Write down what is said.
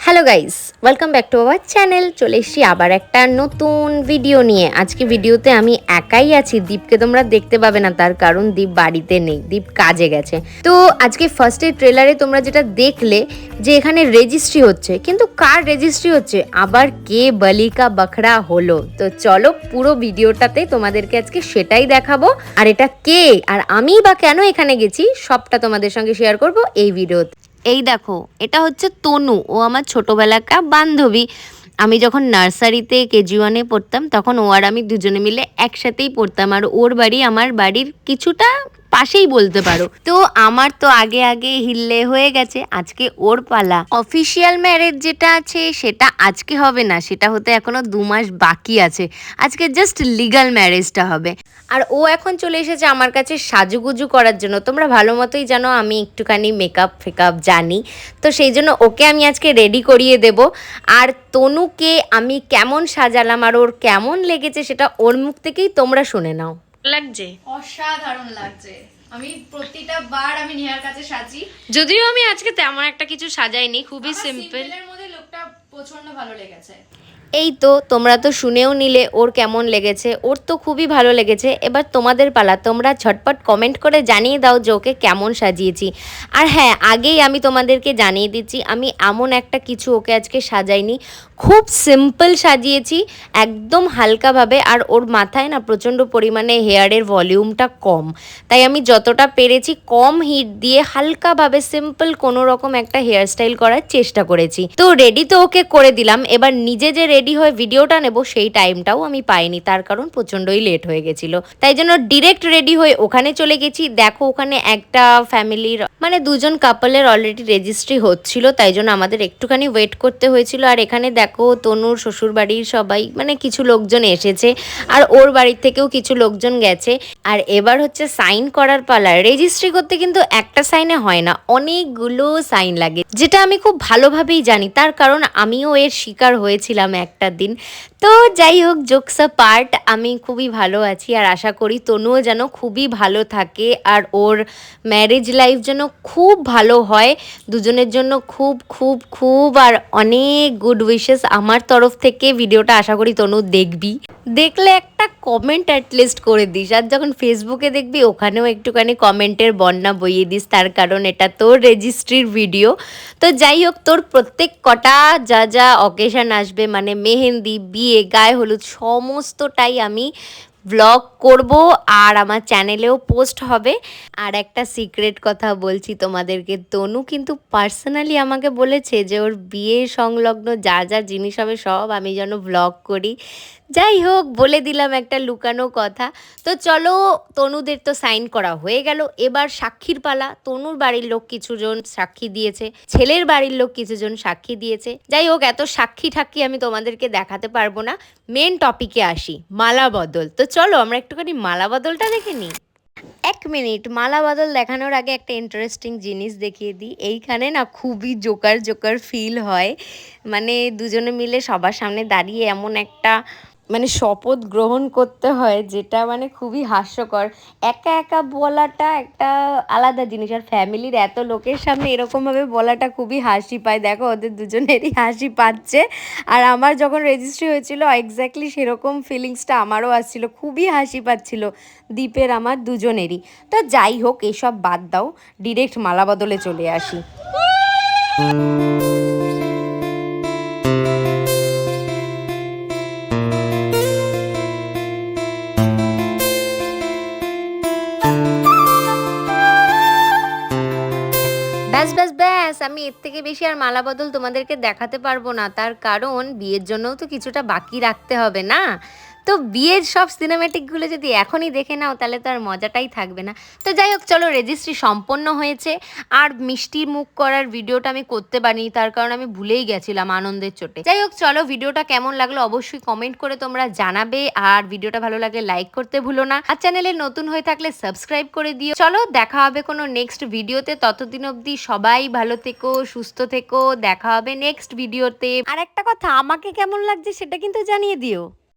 Hello guys, welcome back to our channel. চলে এসেছি আবার একটা নতুন ভিডিও নিয়ে। আজকে ভিডিওতে আমি একাই আছি, দীপকে তোমরা দেখতে পাবে না, তার কারণ দীপ বাড়িতে নেই, দীপ কাজে গেছে। তো আজকে ফার্স্টের ট্রেলারে তোমরা যেটা দেখলে যে এখানে রেজিস্ট্রি হচ্ছে, কিন্তু কার রেজিস্ট্রি হচ্ছে, আবার কে বলিকা বখরা হলো। তো চলো পুরো ভিডিওটাতে তোমাদেরকে আজকে সেটাই দেখাবো, আর এটা কে আর আমি বা কেন এখানে গেছি সবটা তোমাদের সঙ্গে শেয়ার করব এই ভিডিওতে। এই দেখো, এটা হচ্ছে তনু, ও আমার ছোটোবেলাকার বান্ধবী। আমি যখন নার্সারিতে কেজি 1-এ পড়তাম তখন ও আর আমি দুজনে মিলে একসাথেই পড়তাম, আর ওর বাড়ি আমার বাড়ির কিছুটা পাশেই বলতে পারো। তো আমার তো আগে আগে হিল্লে হয়ে গেছে, আজকে ওর পালা। অফিসিয়াল ম্যারেজ যেটা আছে সেটা আজকে হবে না, সেটা হতে এখনো 2 মাস বাকি আছে। আজকে জাস্ট লিগাল ম্যারেজটা হবে। আর ও এখন চলে এসেছে আমার কাছে সাজুগুজু করার জন্য। তোমরা ভালো মতোই জানো আমি একটুখানি মেকআপ ফেকআপ জানি, তো সেই জন্য ওকে আমি আজকে রেডি করিয়ে দেব। আর তনুকে আমি কেমন সাজালাম আর ওর কেমন লেগেছে সেটা ওর মুখ থেকেই তোমরা শুনে নাও। লাগছে, অসাধারণ লাগছে। আমি প্রতিটা বার আমি নেহার কাছে সাজি, যদিও আমি আজকে তেমন একটা কিছু সাজাইনি, খুবই সিম্পল। সিম্পলের মধ্যে লুকটা প্রচন্ড ভালো লেগেছে। এই তো তোমরা তো শুনেও নিলে ওর কেমন লেগেছে, ওর তো খুবই ভালো লেগেছে। এবার তোমাদের পালা, তোমরা ঝটপট কমেন্ট করে জানিয়ে দাও যে ওকে কেমন সাজিয়েছি। আর হ্যাঁ, আগেই আমি তোমাদেরকে জানিয়ে দিচ্ছি, আমি এমন একটা কিছু ওকে আজকে সাজাইনি, খুব সিম্পল সাজিয়েছি, একদম হালকাভাবে। আর ওর মাথায় না প্রচণ্ড পরিমাণে হেয়ারের ভলিউমটা কম, তাই আমি যতটা পেরেছি কম হিট দিয়ে হালকাভাবে সিম্পল কোনো রকম একটা হেয়ারস্টাইল করার চেষ্টা করেছি। তো রেডি তো ওকে করে দিলাম, এবার নিজে যে রেডি হয়ে ভিডিওটা নেব সেই টাইমটাও আমি পাইনি, তার কারণ প্রচণ্ডই লেট হয়ে গেছিলো। তাই জন্য ডিরেক্ট রেডি হয়ে ওখানে চলে গেছি। দেখো ওখানে একটা ফ্যামিলির মানে দুজন কাপলের অলরেডি রেজিস্ট্রি হচ্ছিল, তাই জন্য আমাদের একটুখানি ওয়েট করতে হয়েছিল। আর এখানে দেখো তনুর শ্বশুর বাড়ির সবাই মানে কিছু লোকজন এসেছে, আর ওর বাড়ির থেকেও কিছু লোকজন গেছে। আর এবার হচ্ছে সাইন করার পালা। রেজিস্ট্রি করতে কিন্তু একটা সাইনে হয় না, অনেকগুলো সাইন লাগে, যেটা আমি খুব ভালোভাবেই জানি, তার কারণ আমিও এর শিকার হয়েছিলাম একটা দিন। তো যাই হোক, জোকস আ পার্ট, আমি খুবই ভালো আছি আর আশা করি তনুও যেন খুবই ভালো থাকে আর ওর ম্যারেজ লাইফ যেন খুব ভালো হয়। দুজনের জন্য খুব খুব খুব আর অনেক গুড উইশেস আমার তরফ থেকে। ভিডিওটা আশা করি তনু দেখবি, দেখলে একটা কমেন্ট অ্যাটলিস্ট করে দিস, আর যখন ফেসবুকে দেখবি ওখানেও একটুখানি কমেন্টের বন্যা বইয়ে দিস, তার কারণ এটা তোর রেজিস্ট্রির ভিডিও। তো যাই হোক, তোর প্রত্যেক কটা যা যা অকেশন আসবে মানে মেহেন্দি, বিয়ে, গায়ে হলুদ, সমস্তটাই আমি ব্লগ করব আর আমার চ্যানেলেও পোস্ট হবে। আর একটা সিক্রেট কথা বলছি তোমাদেরকে, তনু কিন্তু পার্সোনালি আমাকে বলেছে যে ওর বিয়ে সংলগ্ন যা যা জিনিস হবে সব আমি যেন ব্লগ করি। যাই হোক, বলে দিলাম একটা লুকানো কথা। তো চলো, তনুদের তো সাইন করা হয়ে গেল, এবার সাক্ষীর পালা। তনুর বাড়ির লোক কিছুজন সাক্ষী দিয়েছে, ছেলের বাড়ির লোক কিছুজন সাক্ষী দিয়েছে। যাই হোক, এত সাক্ষী ঠাক্ষী আমি তোমাদেরকে দেখাতে পারবো না, মেন টপিকে আসি, মালা বদল। তো চলো আমরা একটুখানি মালা বদলটা দেখে নিই। 1 মিনিট, মালা বদল দেখানোর আগে একটা ইন্টারেস্টিং জিনিস দেখিয়ে দিই। এইখানে না খুবই জোকার জোকার ফিল হয়, মানে দুজনে মিলে সবার সামনে দাঁড়িয়ে এমন একটা মানে শপথ গ্রহণ করতে হয় যেটা মানে খুবই হাস্যকর। একা একা বলাটা একটা আলাদা জিনিস, আর ফ্যামিলির এত লোকের সামনে এরকমভাবে বলাটা খুবই হাসি পায়। দেখো ওদের দুজনেরই হাসি পাচ্ছে, আর আমার যখন রেজিস্ট্রি হয়েছিল এক্স্যাক্টলি সেরকম ফিলিংসটা আমারও আসছিল, খুবই হাসি পাচ্ছিল দীপের আমার দুজনেরই। তো যাই হোক, এসব বাদ দাও, ডিরেক্ট মালা বদলে চলে আসি। ব্যাস ব্যাস ব্যাস, আমি এর থেকে বেশি আর মালা বদল তোমাদেরকে দেখাতে পারবো না, তার কারণ বিয়ের জন্যও তো কিছুটা বাকি রাখতে হবে না। তো তো বিয়ের সব সিনেম্যাটিকগুলো যদি এখনই দেখে নাও তাহলে তো আর মজাটাই থাকবে না। তো যাই হোক, চলো, রেজিস্ট্রি সম্পন্ন হয়েছে। আর মিষ্টির মুখ করার ভিডিওটা আমি করতে পারিনি, তার কারণ আমি ভুলেই গেছিলাম আনন্দের চোটে। যাই হোক, চলো, ভিডিওটা কেমন লাগলো অবশ্যই কমেন্ট করে তোমরা জানাবে। আর ভিডিওটা ভালো লাগলে লাইক করতে ভুলো না, আর চ্যানেলে নতুন হয়ে থাকলে সাবস্ক্রাইব করে দিও। চলো, দেখা হবে কোনো নেক্সট ভিডিওতে। ততদিন অবধি সবাই ভালো থেকো, সুস্থ থেকো। দেখা হবে নেক্সট ভিডিওতে। আর একটা কথা, আমাকে কেমন লাগছে সেটা কিন্তু জানিয়ে দিও।